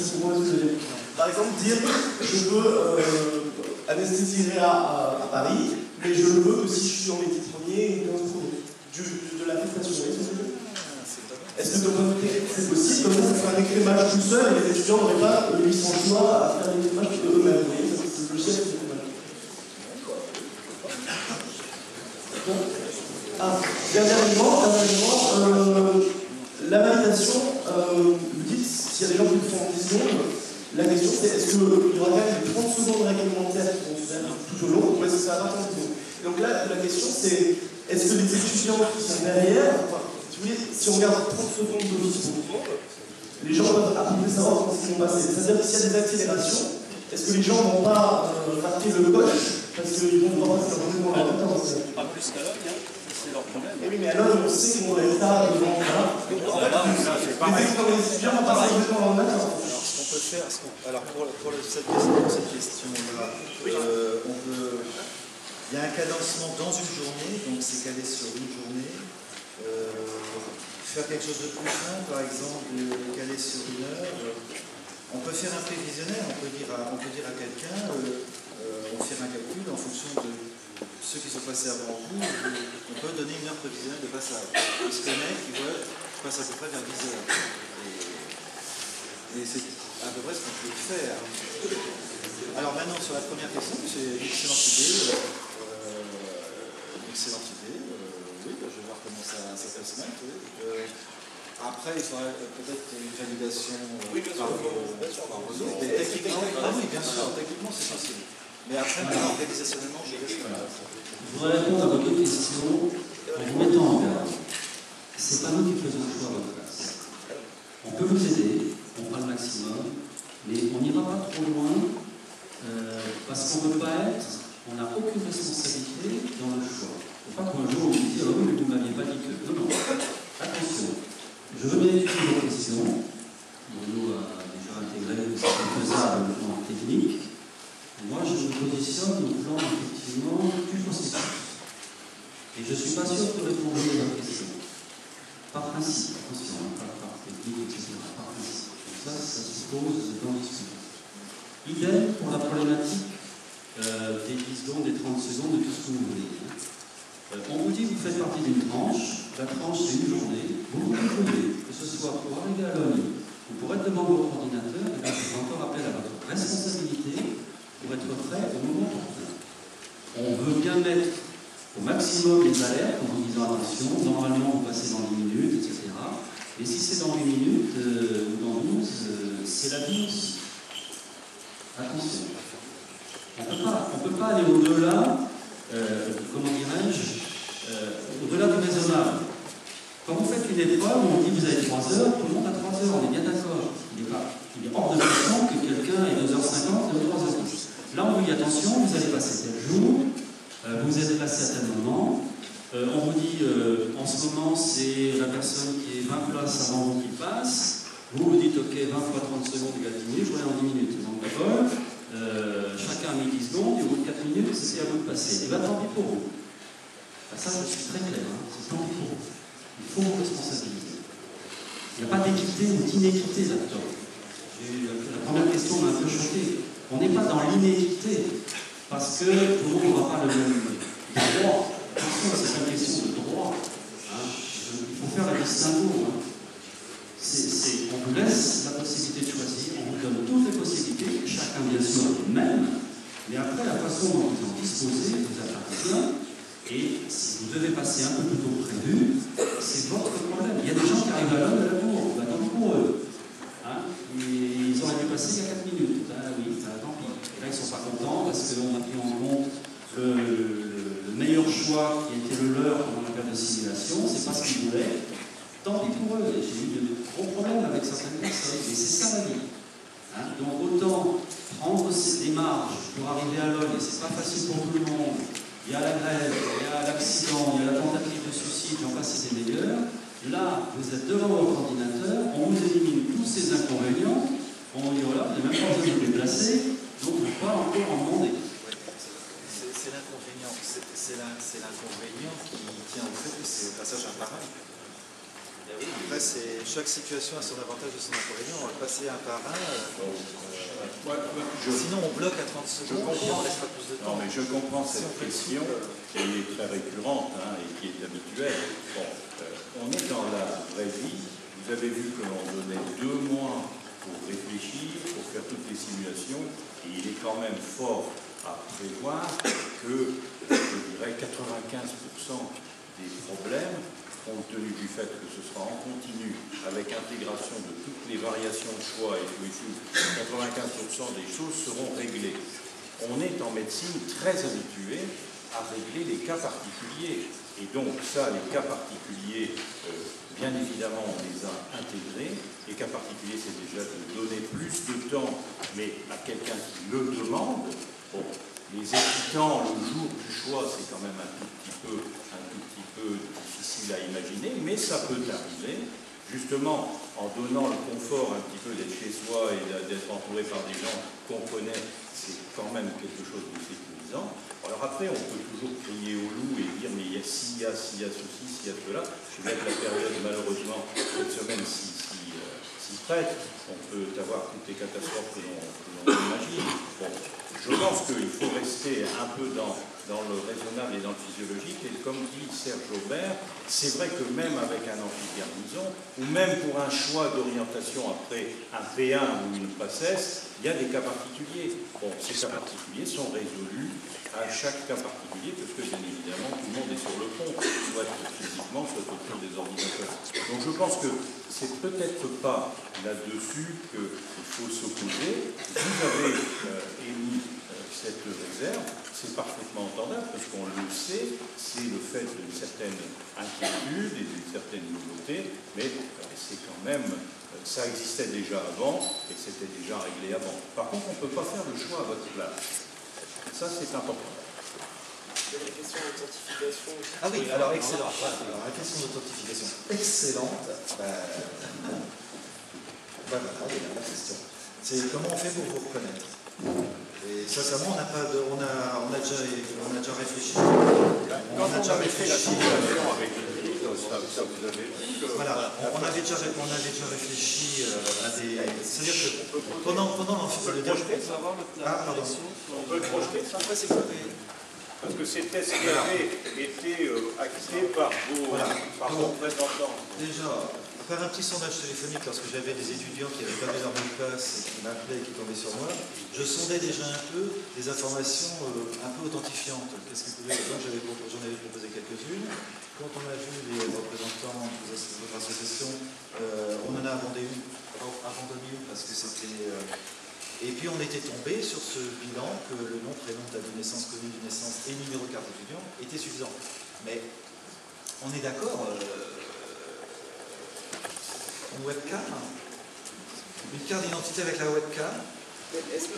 si vous comprenez ce que je veux dire. Par exemple, dire je veux anesthésier à Paris, mais je le veux que si je suis en métier premier et 15 premiers de la prestation. Est-ce que de votre côté c'est possible? Comme ça fait un écrémage tout seul et les étudiants n'auraient pas 800 choix à faire l'écrémage de eux-mêmes. Vous voyez, c'est le chef de l'écrémage. Dernier élément, la validation, vous dites, s'il y a des gens qui le font en 10 secondes, la question c'est est-ce qu'il y aura quand même les 30 secondes réglementaires qui vont se faire tout au long, ou est-ce que ça va pas 30 secondes? Donc là, la question c'est est-ce que les étudiants qui sont derrière, enfin, si on regarde 30 secondes de vie pour tout le monde, les gens peuvent à peu près savoir comment ils vont passer. C'est-à-dire que s'il y a des accélérations, est-ce que les gens ne vont pas rater le coche parce qu'ils vont devoir passer leur journée dans leur temps? Pas plus qu'à l'œil, hein. C'est leur problème. Et oui, mais alors on sait qu'on va être là devant là. Donc en fait, les étudiants vont passer exactement dans le matin. Alors, ce qu'on peut faire, alors pour cette question-là, on peut. Il y a un cadencement dans une journée, donc c'est calé sur une journée. Faire quelque chose de plus simple, par exemple, caler sur une heure. On peut faire un prévisionnel, on peut dire à quelqu'un, on fait un calcul en fonction de ceux qui sont passés avant vous, on peut donner une heure prévisionnelle de passage. Il se connaît, il voit, je passe à peu près vers 10 heures. Et c'est à peu près ce qu'on peut faire. Alors maintenant, sur la première question, c'est une excellente idée. Oui, je vais voir comment ça peut se mettre. Oui. Après, il faudrait peut-être une validation par réseau. Mais techniquement, oui, bien sûr, techniquement c'est possible. Mais après, organisationnellement, je laisse pas. Je voudrais répondre à vos deux questions en vous mettant en garde. C'est pas nous qui faisons le choix à votre place. On peut vous aider, on fera le maximum, mais on n'ira pas trop loin parce qu'on ne peut pas être, on n'a aucune responsabilité dans le choix. Il ne faut pas qu'un jour on vous dise, ah oui, mais vous ne m'aviez pas dit que. Non, non, attention. Je veux bien étudier vos questions. Nous a déjà intégré certaines faisable en technique. Moi, je me positionne au plan, effectivement, du processus. Et je ne suis pas sûr que répondre à votre question. Par principe, attention, pas par technique, etc. Par principe. Donc ça suppose d'en discuter. Idem pour la problématique des 10 secondes, des 30 secondes, de tout ce que vous voulez. On vous dit que vous faites partie d'une tranche, la tranche c'est une journée, vous vous débrouillez, que ce soit pour arriver à l'heure ou pour être devant votre ordinateur, et donc je fais encore appel à votre responsabilité pour être prêt au moment opportun. On veut bien mettre au maximum les alertes en vous disant attention, normalement vous passez dans 10 minutes, etc. Et si c'est dans 8 minutes ou dans 12, c'est la vie aussi. Attention. On ne peut pas aller au-delà, comment dirais-je, au-delà du raisonnable. Quand vous faites une épreuve, on dit vous avez 3 heures, tout le monde a 3 heures, on est bien d'accord. Il est hors de question que quelqu'un ait 2h50 et 3h10. Là, on vous dit attention, vous allez passer tel jour, vous êtes placé à tel moment. On vous dit en ce moment, c'est la personne qui est 20 places avant vous qui passe. Vous vous dites ok, 20 fois 30 secondes égale 10 minutes, je reviens en 10 minutes. Donc d'accord, chacun a mis 10 secondes, et au bout de 4 minutes, c'est à vous de passer. Et bien tant pis pour vous. Ben, ça, je suis très clair, hein. C'est tant pis pour vous. Il faut vous responsabiliser. Il n'y a pas d'équité ou d'inéquité là-dedans. La première question m'a un peu choqué. On n'est pas dans l'inéquité, parce que tout le monde n'aura pas le même droit. Attention, c'est une question de droit. Hein. Il faut faire la distinction. Hein. On vous laisse la possibilité de choisir, on vous donne toutes les possibilités, chacun bien sûr le même, mais après la façon dont vous en disposez vous appartient, et si vous devez passer un peu plus tôt que prévu, c'est votre problème. Il y a des gens qui arrivent à l'heure de la cour, ben, tant pis pour eux. Hein, ils auraient dû passer il y a 4 minutes, ben, oui, ben, tant pis. Et là ils ne sont pas contents parce qu'on a pris en compte le meilleur choix qui était le leur pendant la période de simulation, c'est pas ce qu'ils voulaient. Tant pis pour eux, j'ai eu de gros problèmes avec certaines personnes, et c'est ça la vie. Hein, donc autant prendre des marges pour arriver à l'heure, et c'est pas facile pour tout le monde. Il y a la grève, il y a l'accident, il y a la tentative de suicide, j'en passe c'est des meilleurs. Là, vous êtes devant votre ordinateur, on vous élimine tous ces inconvénients, on vous dit voilà, vous n'avez même pas besoin de vous déplacer, donc on ne peut pas encore en demander. C'est l'inconvénient, c'est l'inconvénient qui tient au fait que c'est le passage à pareil. Après, chaque situation a son avantage et son inconvénient. On va le passer un par un. Sinon, on bloque à 30 secondes et on ne laisse pas plus de temps. Non, mais je comprends cette question qui est très récurrente et qui est habituelle. Bon, on est dans la vraie vie. Vous avez vu que l'on donnait 2 mois pour réfléchir, pour faire toutes les simulations, et il est quand même fort à prévoir que, je dirais, 95% des problèmes, compte tenu du fait que ce sera en continu, avec intégration de toutes les variations de choix et tout, 95% des choses seront réglées. On est en médecine très habitué à régler les cas particuliers. Et donc ça, les cas particuliers, bien évidemment, on les a intégrés. Les cas particuliers, c'est déjà de donner plus de temps, mais à quelqu'un qui le demande. Bon, les étudiants, le jour du choix, c'est quand même un tout petit peu difficile à imaginer, mais ça peut arriver, justement, en donnant le confort un petit peu d'être chez soi et d'être entouré par des gens qu'on connaît, c'est quand même quelque chose de sécurisant. Alors après, on peut toujours crier au loup et dire, mais s'il y a ceci, s'il y a cela, je vais être la période, malheureusement, cette semaine s'y prête, on peut avoir toutes les catastrophes que l'on imagine. Bon, je pense qu'il faut rester un peu dans le raisonnable et dans le physiologique, et comme dit Serge Aubert, c'est vrai que même avec un amphi-garnison, ou même pour un choix d'orientation après un P1 ou une PACES, il y a des cas particuliers. Bon, ces cas particuliers sont résolus à chaque cas particulier, parce que bien évidemment, tout le monde est sur le pont, soit physiquement, soit autour des ordinateurs. Donc je pense que c'est peut-être pas là-dessus qu'il faut s'opposer. Vous avez émis cette réserve, c'est parfaitement entendable, parce qu'on le sait, c'est le fait d'une certaine inquiétude et d'une certaine nouveauté, mais c'est quand même, ça existait déjà avant, et c'était déjà réglé avant. Par contre, on ne peut pas faire le choix à votre place. Ça, c'est important. Il y a la question d'authentification. Ah oui, alors excellent. Alors, la question d'authentification excellente. Voilà, la question. C'est comment on fait pour vous reconnaître. Et sincèrement, on a déjà réfléchi. Quand on a fait la simulation avec ça vous avez vu. Voilà, on avait déjà réfléchi à des. C'est-à-dire que pendant le projeter, ça va avoir pardon. On peut le projeter, ça. Après, c'est quoi Parce que c'était ce qui avait été acté par vos représentants. Déjà, faire un petit sondage téléphonique lorsque j'avais des étudiants qui n'avaient pas vu leur mot de passe et qui m'appelaient et qui tombaient sur moi, je sondais déjà un peu des informations un peu authentifiantes. Qu'est-ce que j'en avais proposé quelques-unes. Quand on a vu les représentants de votre association, on en a abandonné une parce que c'était... Et puis on était tombé sur ce bilan que le nom, prénom, date de naissance, commune de naissance et numéro de carte étudiant était suffisant. Mais on est d'accord, une webcam, une carte d'identité avec la webcam,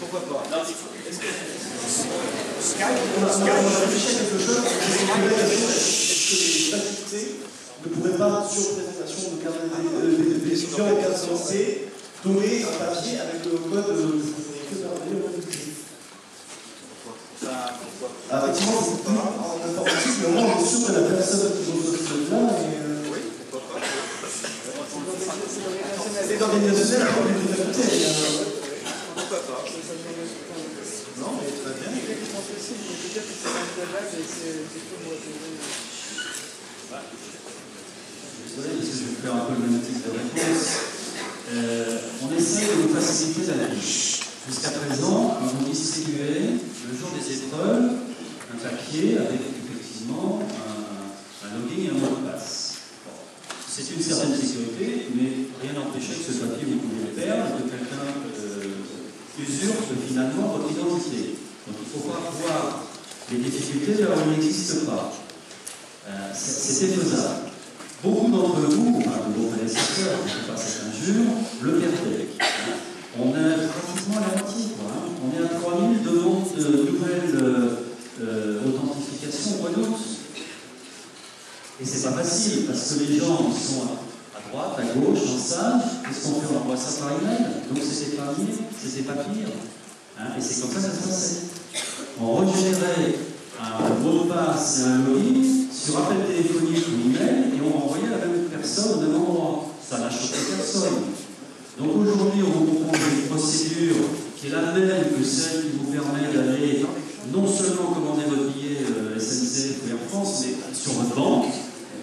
pourquoi pas? Est-ce que on a réfléchi à quelque chose? Est-ce que les facultés ne pourraient pas, sur présentation de carte des étudiants en carte d'identité, donner un papier avec le code effectivement, c'est pas en informatique, mais au moins on est sûr que la personne qui reçoit ce code-là est. Oui, pourquoi pas? C'est organisationnel, après les facultés. Pourquoi pas? Non, mais très bien. Désolé, parce que je vais faire un peu le même type de réponse. On essaye de vous faciliter la vie. Jusqu'à présent, on vous distribuait le jour des épreuves un papier avec effectivement un login et un mot de passe. C'est une certaine sécurité, mais rien n'empêchait que ce papier vous pouviez le perdre, que quelqu'un usurpe finalement votre identité. Donc il ne faut pas voir les difficultés là où il n'existe pas. C'était faisable. Beaucoup d'entre vous, enfin de vos prédécesseurs, je ne fais pas cette injure, le perdaient. On a pratiquement la moitié, quoi. On est à 3000 demandes de nouvelles authentifications Windows. Et c'est pas facile, parce que les gens sont à droite, à gauche, en salle. Qu'est-ce qu'on fait? On envoie ça par email. Donc c'était pas mieux, c'était pas pire. Et c'est comme ça que ça se passait. On régénérait un mot de passe et un login sur appel téléphonique ou email et on renvoyait à la même personne au même endroit. Ça ça n'a choqué personne. Donc aujourd'hui, on vous propose une procédure qui est la même que celle qui vous permet d'aller non seulement commander votre billet SNCF ou Air France, mais sur votre banque.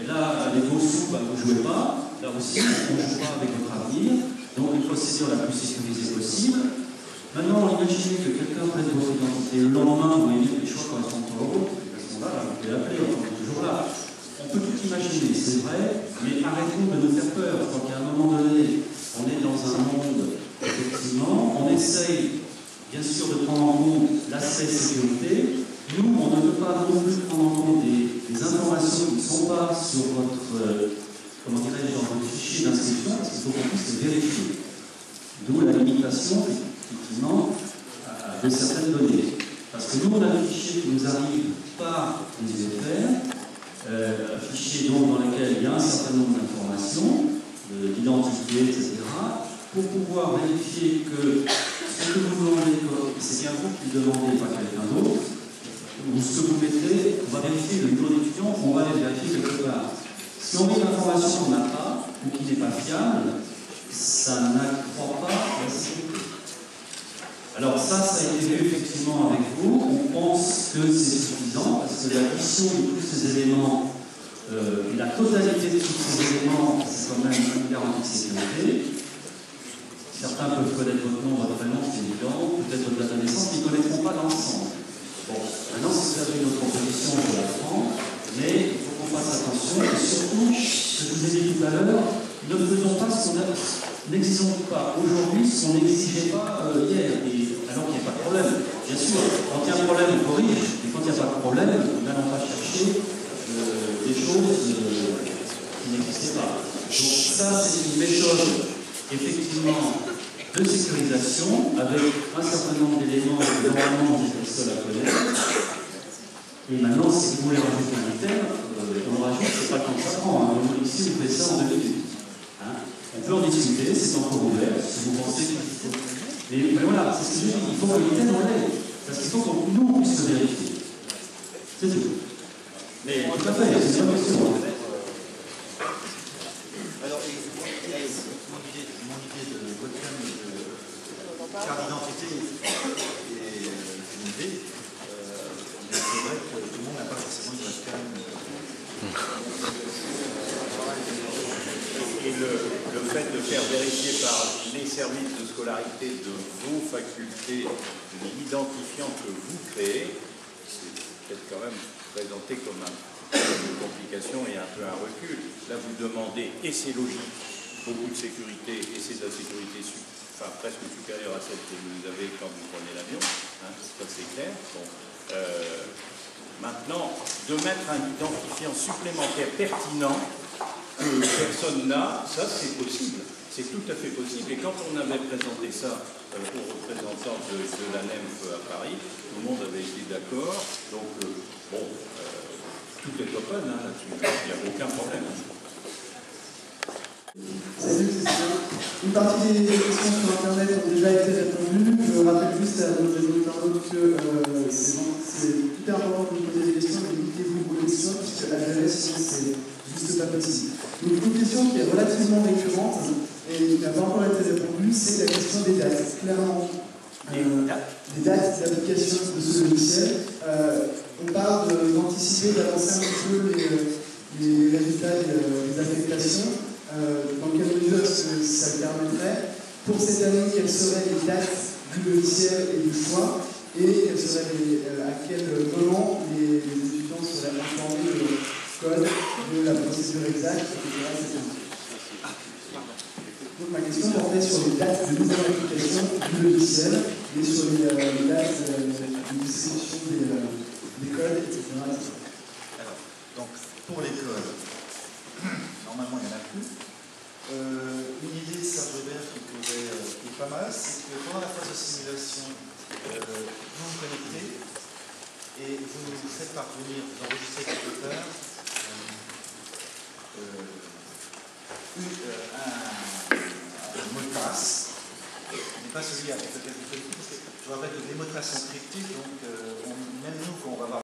Et là, avec vos sous, vous ne jouez pas. Là aussi, on ne joue pas avec votre avenir. Donc une procédure la plus sécurisée possible. Maintenant, imaginez que quelqu'un prenne votre identité le lendemain, vous voyez que les choix correspondent pas aux vôtres. Parce qu'on va là, vous pouvez l'appeler, on est toujours là. On peut tout imaginer, c'est vrai, mais arrêtons de nous faire peur. Donc à un moment donné, on est dans un monde, effectivement, on essaye bien sûr de prendre en compte l'aspect sécurité. Nous, on ne peut pas non plus prendre en compte des informations qui ne sont pas sur votre, comment dirais-je, dans votre fichier d'inscription, parce qu'il faut qu'on puisse les vérifier. D'où la limitation, effectivement, de certaines données. Parce que nous, on a des fichiers qui nous arrivent par les UFR, un fichier donc dans lequel il y a un certain nombre d'informations, d'identité, etc., pour pouvoir vérifier que ce que vous demandez, c'est bien vous qui le demandez, pas quelqu'un d'autre, ou ce que vous mettez, on va vérifier le niveau d'étudiant, on va les vérifier quelque part. Si on met une information qu'on n'a pas, ou qui n'est pas fiable, ça n'accroît pas la sécurité. Alors ça a été vu effectivement avec vous. On pense que c'est suffisant parce que l'addition de tous ces éléments, la totalité de tous ces éléments, c'est quand même une garantie de sécurité. Certains peuvent connaître votre nom, votre prénom, c'est évident, peut-être votre date de naissance, mais ils ne connaîtront pas l'ensemble. Bon, maintenant, si vous avez une autre proposition, je la prends, mais il faut qu'on fasse attention et surtout, ce que je vous ai dit tout à l'heure, ne faisons pas ce qu'on a. N'exigeons pas aujourd'hui ce qu'on n'exigeait pas hier, alors qu'il n'y a pas de problème. Bien sûr, quand il y a un problème, on corrige, et quand il n'y a pas de problème, n'allons pas chercher des choses qui n'existaient pas. Donc ça, c'est une méthode, effectivement, de sécurisation, avec un certain nombre d'éléments que normalement on est seul à connaître. Et maintenant, si vous voulez rajouter un item, on le rajoute, c'est pas quand ça prend. Hein. Ici, vous faites ça en 2 minutes. On peut en discuter, c'est encore ouvert, si vous pensez qu'il faut. Mais voilà, c'est ce que je dis, il faut éviter d'enlever. Parce qu'il faut que nous, on puisse le vérifier. C'est tout. Mais tout à fait, c'est une bonne question. Alors, mon idée de webcam de carte d'identité est une idée. Mais c'est vrai que tout le monde n'a pas forcément une webcam. Et le fait de faire vérifier par les services de scolarité de vos facultés l'identifiant que vous créez, c'est peut-être quand même présenté comme une complication et un peu un recul. Là, vous demandez, et c'est logique, beaucoup de sécurité, et c'est de la sécurité presque supérieure à celle que vous avez quand vous prenez l'avion, hein, ça c'est clair. Bon. Maintenant, de mettre un identifiant supplémentaire pertinent que personne n'a, ça c'est possible, c'est tout à fait possible. Et quand on avait présenté ça aux représentants de la NEMF à Paris, tout le monde avait été d'accord. Donc, tout est open hein, là-dessus, il n'y a aucun problème. Salut, c'est ça. Une partie des questions sur Internet ont déjà été répondues. Je rappelle juste à nos internautes que c'est hyper important de vous poser des questions, mais limitez-vous vos questions, puisque à gérer, sinon c'est juste pas possible. Donc une question qui est relativement récurrente et qui n'a pas encore été répondue, c'est la question des dates. Clairement, des dates d'application de ce logiciel. On parle d'anticiper, d'avancer un petit peu les résultats des affectations. Dans quelle mesure est-ce que ça le permettrait? Pour cette année, quelles seraient les dates du logiciel et du choix? Et à quel moment les étudiants seraient informés du code, de la procédure exacte, etc. Donc ma question portait sur les dates de mise en application du logiciel et sur les dates de distribution des codes, etc. Alors, donc, pour les codes, normalement il n'y en a plus. Une idée, Serge Robert, qui est pas mal, c'est que pendant la phase de simulation, vous vous connectez et vous nous faites parvenir, vous enregistrez quelque part un mot de passe, mais pas celui avec lequel vous connectez, parce que je vous rappelle que les mots de passe sont cryptiques, donc